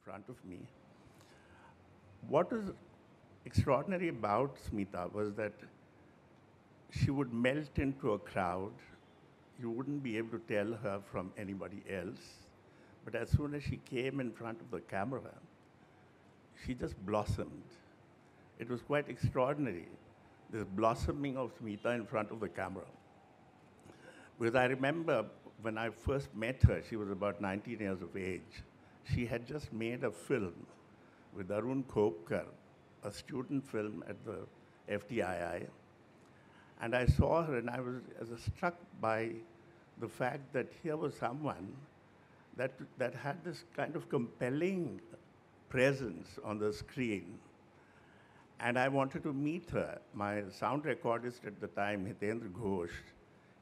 front of me. What was extraordinary about Smita was that she would melt into a crowd. You wouldn't be able to tell her from anybody else. But as soon as she came in front of the camera, she just blossomed. It was quite extraordinary, this blossoming of Smita in front of the camera. Because I remember when I first met her, she was about 19 years of age. She had just made a film with Arun Khopkar, a student film at the FTII. And I saw her and I was struck by the fact that here was someone that had this kind of compelling presence on the screen. And I wanted to meet her. My sound recordist at the time, Hitendra Ghosh,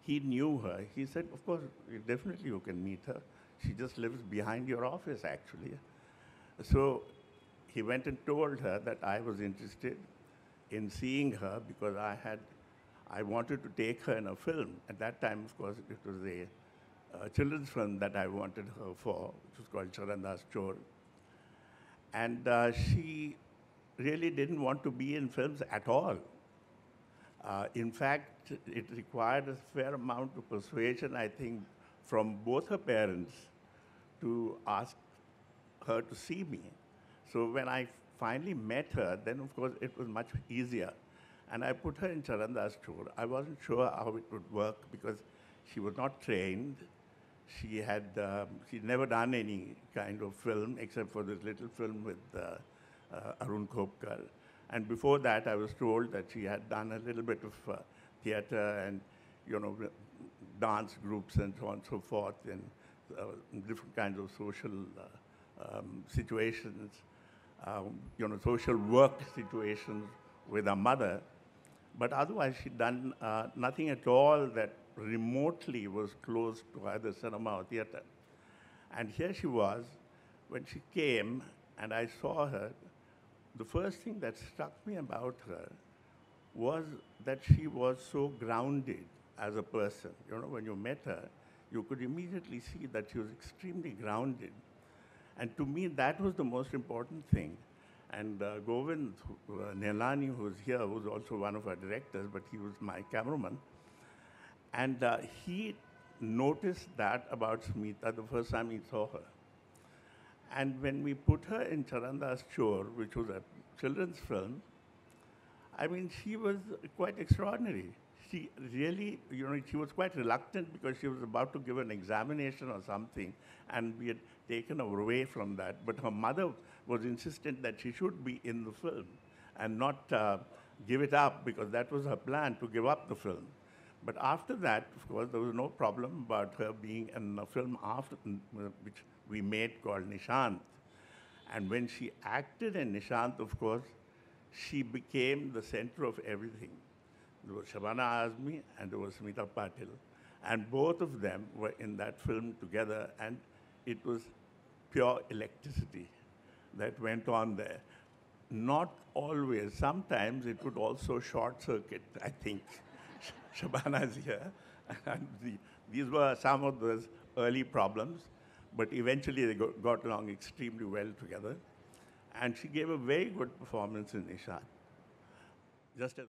he knew her. He said, of course, definitely you can meet her. She just lives behind your office, actually. So he went and told her that I was interested in seeing her because I wanted to take her in a film. At that time, of course, it was a children's film that I wanted her for, which was called Charandas Chor. And she really didn't want to be in films at all. In fact, it required a fair amount of persuasion, I think, from both her parents to ask her to see me. So when I finally met her, then of course it was much easier. And I put her in Charandas Chor. I wasn't sure how it would work because she was not trained. She'd never done any kind of film except for this little film with Arun Khopkar. And before that, I was told that she had done a little bit of theater and, dance groups and so on and so forth, and different kinds of social situations, social work situations with her mother. But otherwise, she'd done nothing at all that remotely was close to either cinema or theater. And here she was, when she came and I saw her, the first thing that struck me about her was that she was so grounded as a person. When you met her, you could immediately see that she was extremely grounded. And to me, that was the most important thing. And Govind Nelani, who's here, who's also one of our directors, but he was my cameraman, and he noticed that about Smita the first time he saw her. And when we put her in Charandas Chor, which was a children's film, I mean, she was quite extraordinary. She really, she was quite reluctant because she was about to give an examination or something, and we had taken her away from that. But her mother was insistent that she should be in the film and not give it up, because that was her plan, to give up the film. But after that, of course, there was no problem about her being in a film after, which we made called Nishant. And when she acted in Nishant, of course, she became the center of everything. There was Shabana Azmi and there was Smita Patil. And both of them were in that film together, and it was pure electricity that went on there. Not always. Sometimes it would also short circuit, I think. Shabana is here. And these were some of those early problems, but eventually they got along extremely well together. And she gave a very good performance in Nishant. Just as